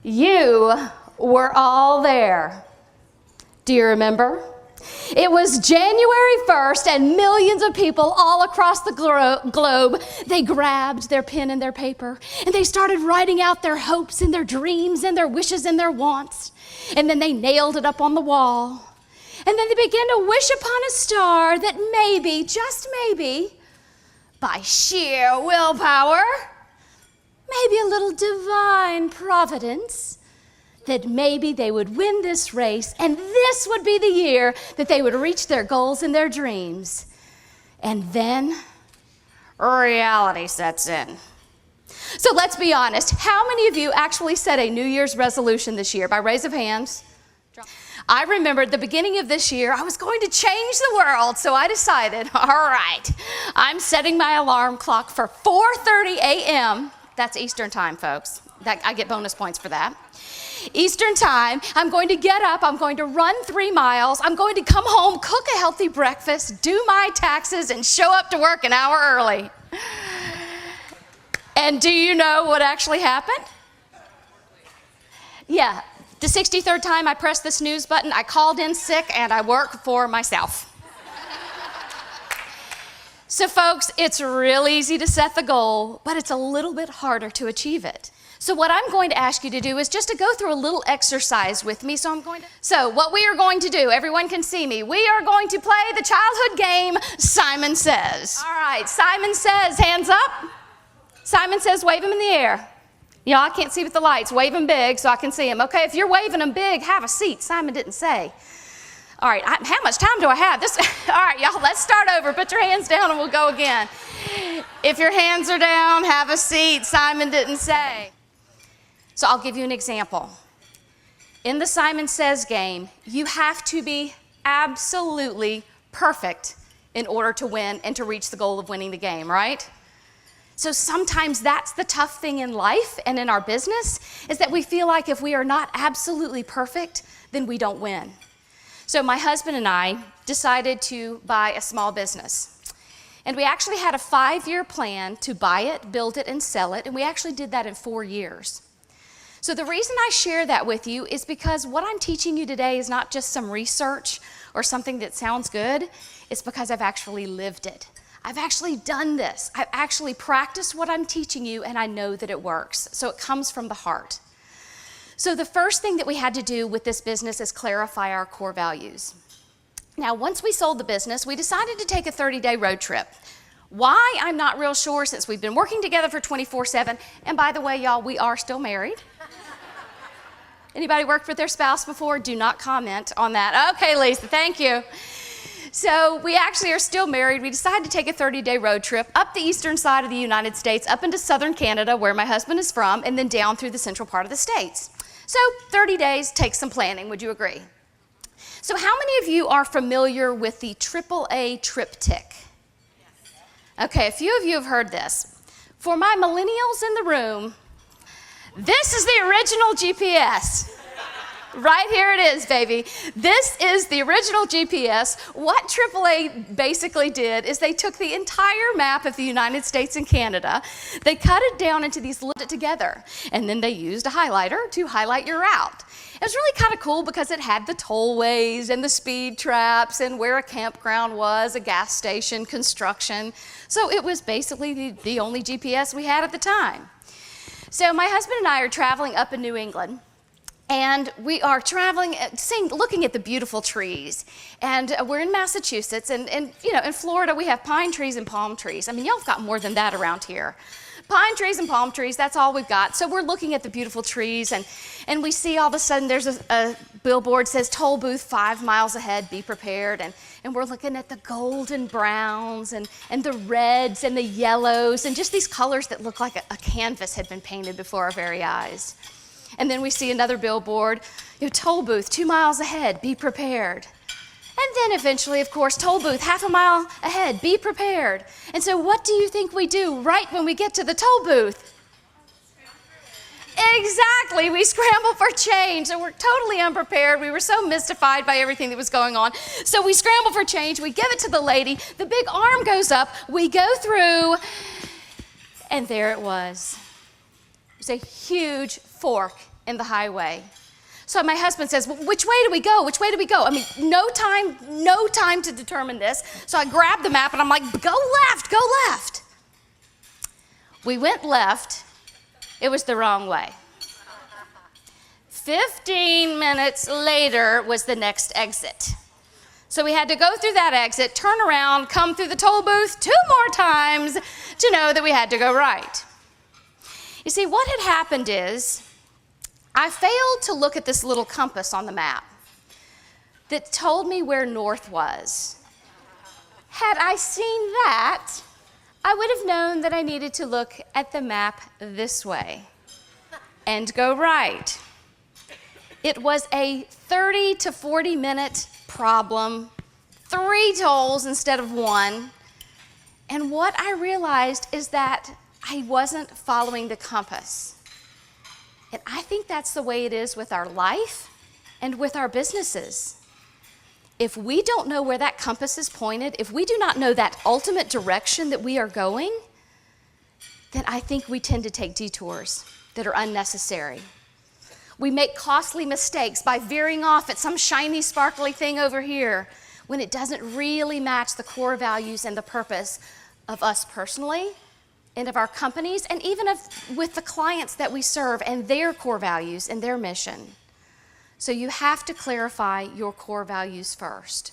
You were all there. Do you remember? It was January 1st, and millions of people all across the globe, they grabbed their pen and their paper, and they started writing out their hopes and their dreams and their wishes and their wants. And then they nailed it up on the wall. And then they began to wish upon a star that maybe, just maybe, by sheer willpower, maybe a little divine providence, that maybe they would win this race, and this would be the year that they would reach their goals and their dreams. And then reality sets in. So let's be honest, how many of you actually set a New Year's resolution this year? By raise of hands. I remember at the beginning of this year, I was going to change the world, so I decided, all right, I'm setting my alarm clock for 4:30 a.m. That's Eastern time, folks. I get bonus points for that. Eastern time, I'm going to get up, I'm going to run 3 miles, I'm going to come home, cook a healthy breakfast, do my taxes, and show up to work an hour early. And do you know what actually happened? Yeah, the 63rd time I pressed the snooze button, I called in sick, and I work for myself. So folks, it's real easy to set the goal, but it's a little bit harder to achieve it. So what I'm going to ask you to do is just to go through a little exercise with me. So what we are going to do, everyone can see me, we are going to play the childhood game, Simon Says. All right, Simon Says, hands up. Simon Says, wave them in the air. Y'all, I can't see with the lights. Wave them big so I can see them. Okay, if you're waving them big, have a seat. Simon didn't say. All right, how much time do I have? All right, y'all, let's start over. Put your hands down and we'll go again. If your hands are down, have a seat. Simon didn't say. So I'll give you an example. In the Simon Says game, you have to be absolutely perfect in order to win and to reach the goal of winning the game, right? So sometimes that's the tough thing in life and in our business, is that we feel like if we are not absolutely perfect, then we don't win. So my husband and I decided to buy a small business. And we actually had a 5-year plan to buy it, build it, and sell it, and we actually did that in 4 years. So the reason I share that with you is because what I'm teaching you today is not just some research or something that sounds good. It's because I've actually lived it. I've actually done this. I've actually practiced what I'm teaching you, and I know that it works. So it comes from the heart. So the first thing that we had to do with this business is clarify our core values. Now, once we sold the business, we decided to take a 30-day road trip. Why? I'm not real sure, since we've been working together for 24/7. And by the way, y'all, we are still married. Anybody worked with their spouse before? Do not comment on that. Okay, Lisa, thank you. So we actually are still married. We decided to take a 30-day road trip up the eastern side of the United States, up into southern Canada, where my husband is from, and then down through the central part of the States. So 30 days takes some planning, would you agree? So how many of you are familiar with the AAA triptych? Okay, a few of you have heard this. For my millennials in the room, this is the original GPS. Right here it is, baby. This is the original GPS. What AAA basically did is they took the entire map of the United States and Canada, they cut it down into these, put it together, and then they used a highlighter to highlight your route. It was really kind of cool because it had the tollways and the speed traps and where a campground was, a gas station, construction. So it was basically the only GPS we had at the time. So my husband and I are traveling up in New England. And we are traveling, looking at the beautiful trees. And we're in Massachusetts, and you know, in Florida, we have pine trees and palm trees. I mean, y'all have got more than that around here. Pine trees and palm trees, that's all we've got. So we're looking at the beautiful trees, and we see all of a sudden there's a billboard says, toll booth 5 miles ahead, be prepared. And we're looking at the golden browns and the reds and the yellows and just these colors that look like a canvas had been painted before our very eyes. And then we see another billboard, toll booth 2 miles ahead, be prepared. And then eventually, of course, toll booth 1/2 mile ahead, be prepared. And so what do you think we do right when we get to the toll booth? Exactly, we scramble for change. So we're totally unprepared. We were so mystified by everything that was going on. So we scramble for change, we give it to the lady, the big arm goes up, we go through, and there it was. It was a huge fork in the highway. So my husband says, well, which way do we go? Which way do we go? I mean, no time to determine this. So I grabbed the map and I'm like, go left, go left. We went left. It was the wrong way. 15 minutes later was the next exit. So we had to go through that exit, turn around, come through the toll booth 2 more times to know that we had to go right. You see, what had happened is I failed to look at this little compass on the map that told me where north was. Had I seen that, I would have known that I needed to look at the map this way and go right. It was a 30 to 40 minute problem, 3 tolls instead of 1. And what I realized is that I wasn't following the compass. And I think that's the way it is with our life and with our businesses. If we don't know where that compass is pointed, if we do not know that ultimate direction that we are going, then I think we tend to take detours that are unnecessary. We make costly mistakes by veering off at some shiny, sparkly thing over here when it doesn't really match the core values and the purpose of us personally and of our companies and even with the clients that we serve and their core values and their mission. So you have to clarify your core values first.